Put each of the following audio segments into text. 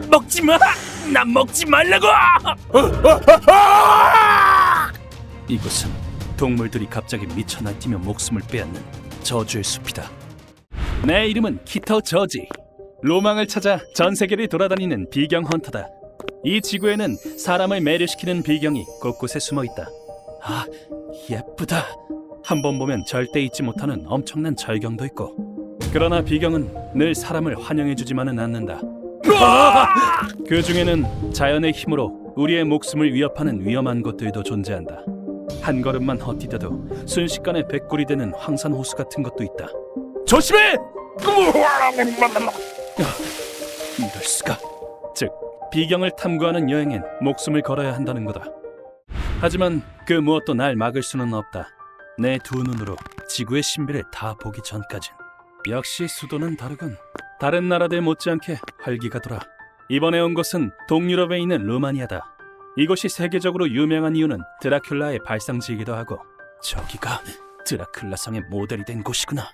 먹지 마! 난 먹지 말라고! 이곳은 동물들이 갑자기 미쳐 날뛰며 목숨을 빼앗는 저주의 숲이다. 내 이름은 키터 저지. 로망을 찾아 전 세계를 돌아다니는 비경 헌터다. 이 지구에는 사람을 매료시키는 비경이 곳곳에 숨어 있다. 아, 예쁘다. 한 번 보면 절대 잊지 못하는 엄청난 절경도 있고. 그러나 비경은 늘 사람을 환영해주지만은 않는다. 그 중에는 자연의 힘으로 우리의 목숨을 위협하는 위험한 것들도 존재한다. 한 걸음만 헛디뎌도 순식간에 백골이 되는 황산 호수 같은 것도 있다. 조심해! 이럴 수가. 즉, 비경을 탐구하는 여행엔 목숨을 걸어야 한다는 거다. 하지만 그 무엇도 날 막을 수는 없다. 내 두 눈으로 지구의 신비를 다 보기 전까진. 역시 수도는 다르군. 다른 나라들 못지않게 활기가 돌아. 이번에 온 곳은 동유럽에 있는 루마니아다. 이곳이 세계적으로 유명한 이유는 드라큘라의 발상지이기도 하고, 저기가 드라큘라 성의 모델이 된 곳이구나.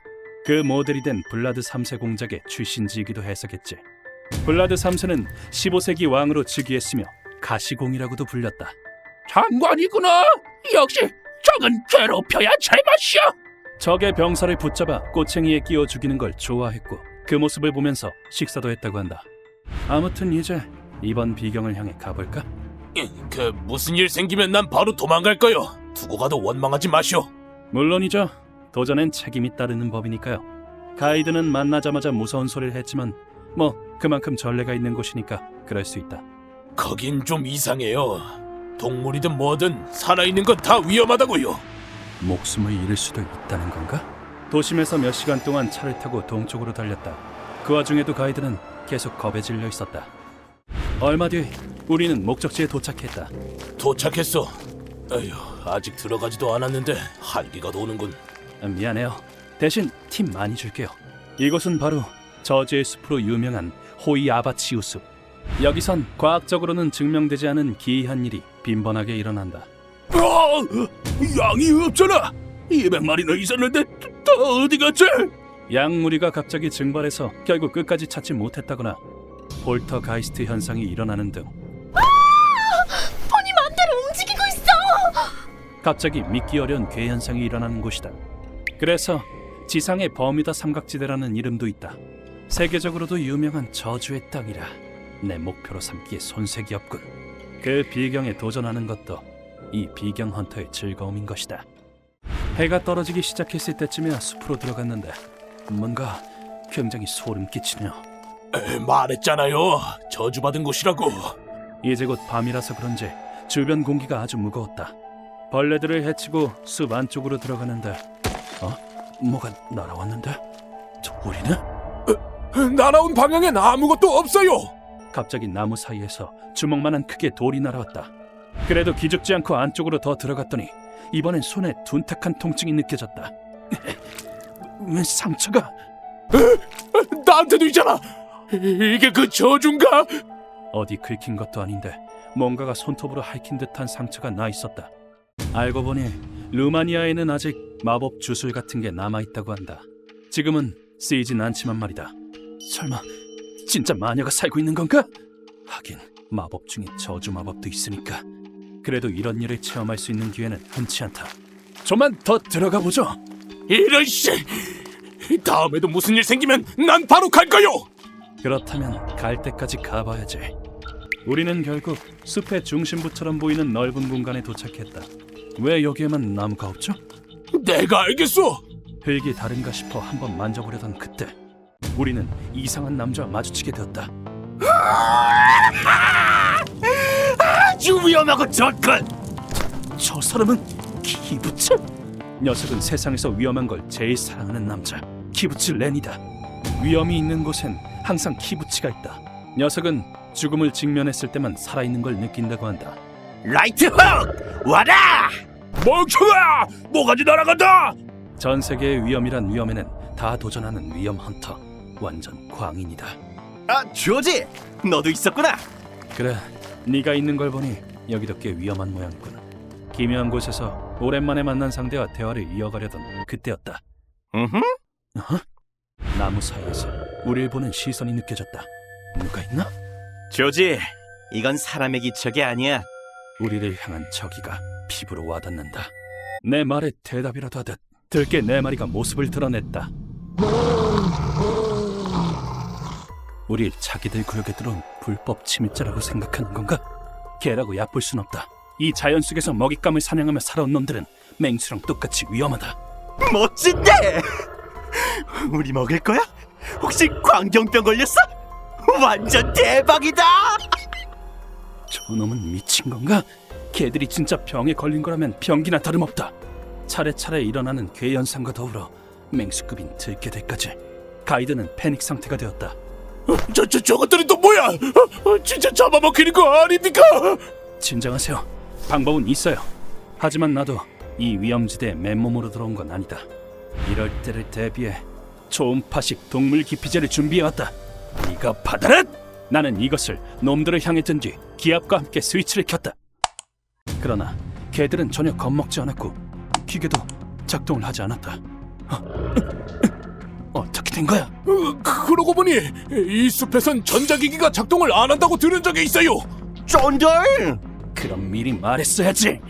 그 모델이 된 블라드 3세 공작의 출신지이기도 해서겠지. 블라드 3세는 15세기 왕으로 즉위했으며 가시공이라고도 불렸다. 장관이구나. 역시 적은 괴롭혀야 제맛이야. 적의 병사를 붙잡아 꼬챙이에 끼워 죽이는 걸 좋아했고, 그 모습을 보면서 식사도 했다고 한다. 아무튼 이제 이번 비경을 향해 가볼까? 그 무슨 일 생기면 난 바로 도망갈 거요. 두고 가도 원망하지 마시오. 물론이죠. 도전엔 책임이 따르는 법이니까요. 가이드는 만나자마자 무서운 소리를 했지만 뭐 그만큼 전례가 있는 곳이니까 그럴 수 있다. 거긴 좀 이상해요. 동물이든 뭐든 살아있는 건 다 위험하다고요. 목숨을 잃을 수도 있다는 건가? 도심에서 몇 시간 동안 차를 타고 동쪽으로 달렸다. 그 와중에도 가이드는 계속 겁에 질려 있었다. 얼마 뒤 우리는 목적지에 도착했다. 도착했어. 에휴, 아직 들어가지도 않았는데 할기가 도는군. 미안해요. 대신 팁 많이 줄게요. 이곳은 바로 저주의 숲으로 유명한 호이 아바치우 숲. 여기선 과학적으로는 증명되지 않은 기이한 일이 빈번하게 일어난다. 양이 없잖아. 200마리나 있었는데 다 어디 갔지? 양 무리가 갑자기 증발해서 결국 끝까지 찾지 못했다거나 폴터가이스트 현상이 일어나는 등 폰이 맘대로 움직이고 있어! 갑자기 믿기 어려운 괴현상이 일어나는 곳이다. 그래서 지상의 버뮤다 삼각지대라는 이름도 있다. 세계적으로도 유명한 저주의 땅이라 내 목표로 삼기에 손색이 없군. 그 비경에 도전하는 것도 이 비경 헌터의 즐거움인 것이다. 해가 떨어지기 시작했을 때쯤이야 숲으로 들어갔는데 뭔가 굉장히 소름 끼치네요. 말했잖아요. 저주받은 곳이라고. 이제 곧 밤이라서 그런지 주변 공기가 아주 무거웠다. 벌레들을 해치고 숲 안쪽으로 들어가는데 뭐가 날아왔는데? 우리는? 날아온 방향엔 아무것도 없어요. 갑자기 나무 사이에서 주먹만한 크기의 돌이 날아왔다. 그래도 기죽지 않고 안쪽으로 더 들어갔더니 이번엔 손에 둔탁한 통증이 느껴졌다. 왜 상처가? 나한테도 있잖아. 이게 그 저주인가? 어디 긁힌 것도 아닌데 뭔가가 손톱으로 핥힌 듯한 상처가 나 있었다. 알고 보니 루마니아에는 아직 마법 주술 같은 게 남아있다고 한다. 지금은 쓰이진 않지만 말이다. 설마 진짜 마녀가 살고 있는 건가? 하긴 마법 중에 저주 마법도 있으니까. 그래도 이런 일을 체험할 수 있는 기회는 흔치 않다. 좀만 더 들어가 보죠. 이런 씨. 다음에도 무슨 일 생기면 난 바로 갈 거요. 그렇다면 갈 때까지 가봐야지. 우리는 결국 숲의 중심부처럼 보이는 넓은 공간에 도착했다. 왜 여기에만 나무가 없죠? 내가 알겠어. 흙이 다른가 싶어 한번 만져보려던 그때 우리는 이상한 남자와 마주치게 되었다. 아주 위험하고 젖건. 저 사람은 키부츠? 녀석은 세상에서 위험한 걸 제일 사랑하는 남자 키부츠 렌이다. 위험이 있는 곳엔 항상 키부츠가 있다. 녀석은 죽음을 직면했을 때만 살아있는 걸 느낀다고 한다. 라이트 훅! 와라! 멍청아! 뭐가지 날아간다! 전 세계의 위험이란 위험에는 다 도전하는 위험 헌터. 완전 광인이다. 아, 조지! 너도 있었구나! 그래, 네가 있는 걸 보니 여기도 꽤 위험한 모양이군. 기묘한 곳에서 오랜만에 만난 상대와 대화를 이어가려던 그때였다. 으흠? 나무 사이에서 우릴 보는 시선이 느껴졌다. 누가 있나? 조지, 이건 사람의 기척이 아니야. 우리를 향한 저기가 피부로 와닿는다. 내 말에 대답이라도 하듯 들개 네 마리가 모습을 드러냈다. 우릴 자기들 구역에 들어온 불법 침입자라고 생각하는 건가? 개라고 얕볼 순 없다. 이 자연 속에서 먹잇감을 사냥하며 살아온 놈들은 맹수랑 똑같이 위험하다. 멋진데! 우리 먹을 거야? 혹시 광경병 걸렸어? 완전 대박이다! 저놈은 미친 건가? 개들이 진짜 병에 걸린 거라면 병기나 다름없다. 차례차례 일어나는 괴 현상과 더불어 맹수급인 들개들까지 가이드는 패닉 상태가 되었다. 저것들이 또 뭐야? 진짜 잡아먹히는 거 아닙니까? 진정하세요. 방법은 있어요. 하지만 나도 이 위험지대에 맨몸으로 들어온 건 아니다. 이럴 때를 대비해 초음파식 동물 기피제를 준비해왔다. 네가 받아라! 나는 이것을 놈들을 향해 든 뒤 기압과 함께 스위치를 켰다. 그러나 개들은 전혀 겁먹지 않았고 기계도 작동을 하지 않았다. 어떻게 된 거야? 그러고 보니 이 숲에선 전자기기가 작동을 안 한다고 들은 적이 있어요. 쫀들! 그럼 미리 말했어야지.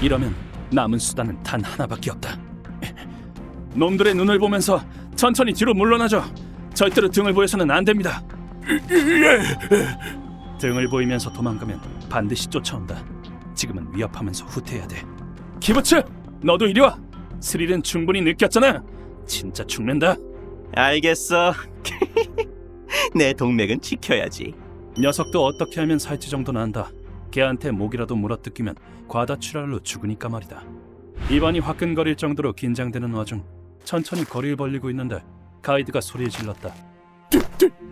이러면 남은 수단은 단 하나밖에 없다. 놈들의 눈을 보면서 천천히 뒤로 물러나죠. 절대로 등을 보여서는 안 됩니다. 등을 보이면서 도망가면 반드시 쫓아온다. 지금은 위협하면서 후퇴해야 돼. 키부츠, 너도 이리 와. 스릴은 충분히 느꼈잖아. 진짜 죽는다. 알겠어. 내 동맥은 지켜야지. 녀석도 어떻게 하면 살지 정도는 안다. 걔한테 목이라도 물어뜯기면 과다출혈로 죽으니까 말이다. 입안이 화끈거릴 정도로 긴장되는 와중 천천히 거리를 벌리고 있는데 가이드가 소리를 질렀다.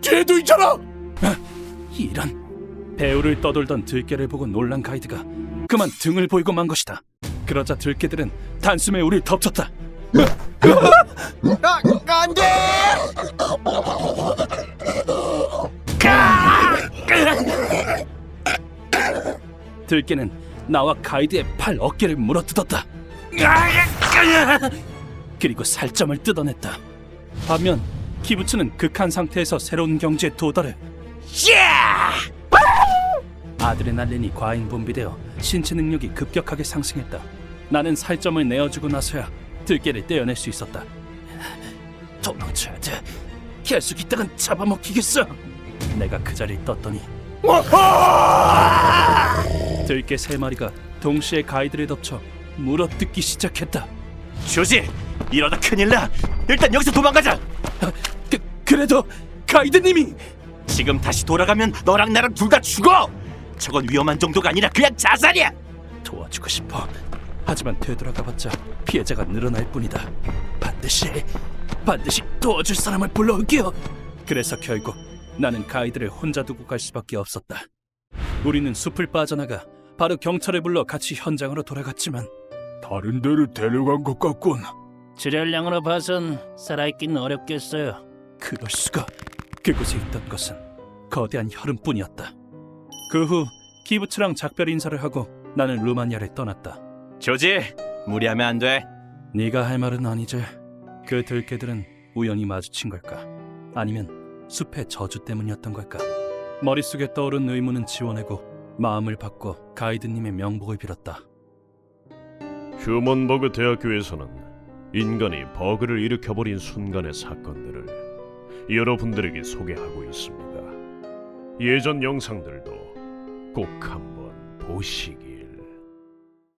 쟤도 있잖아. 이런. 배우를 떠돌던 들개를 보고 놀란 가이드가 그만 등을 보이고 만 것이다. 그러자 들개들은 단숨에 우릴 덮쳤다. 안 돼! 들개는 나와 가이드의 팔 어깨를 물어뜯었다. 그리고 살점을 뜯어냈다. 반면 키부츠는 극한 상태에서 새로운 경지에 도달해 아드레날린이 과잉 분비되어 신체 능력이 급격하게 상승했다. 나는 살점을 내어주고 나서야 들개를 떼어낼 수 있었다. 도망쳐야 돼. 계속 있다간 잡아먹히겠어. 내가 그 자리를 떴더니 들개 3마리가 동시에 가이드를 덮쳐 물어뜯기 시작했다. 조지, 이러다 큰일 나. 일단 여기서 도망가자. 그래도 가이드님이 지금 다시 돌아가면 너랑 나랑 둘 다 죽어. 저건 위험한 정도가 아니라 그냥 자살이야. 도와주고 싶어. 하지만 되돌아가봤자 피해자가 늘어날 뿐이다. 반드시 도와줄 사람을 불러올게요. 그래서 결국 나는 가이드를 혼자 두고 갈 수밖에 없었다. 우리는 숲을 빠져나가 바로 경찰을 불러 같이 현장으로 돌아갔지만 다른 데로 데려간 것 같군. 지뢰량으로 봐선 살아있긴 어렵겠어요. 그럴 수가. 그곳에 있던 것은 거대한 혈흔뿐이었다. 그 후 키부츠랑 작별 인사를 하고 나는 루마니아를 떠났다. 조지, 무리하면 안 돼. 네가 할 말은 아니지. 그 들개들은 우연히 마주친 걸까? 아니면 숲의 저주 때문이었던 걸까? 머릿속에 떠오른 의문은 지워내고 마음을 바꿔 가이드님의 명복을 빌었다. 휴먼버그 대학교에서는 인간이 버그를 일으켜버린 순간의 사건들을 여러분들에게 소개하고 있습니다. 예전 영상들도 꼭 한번 보시길.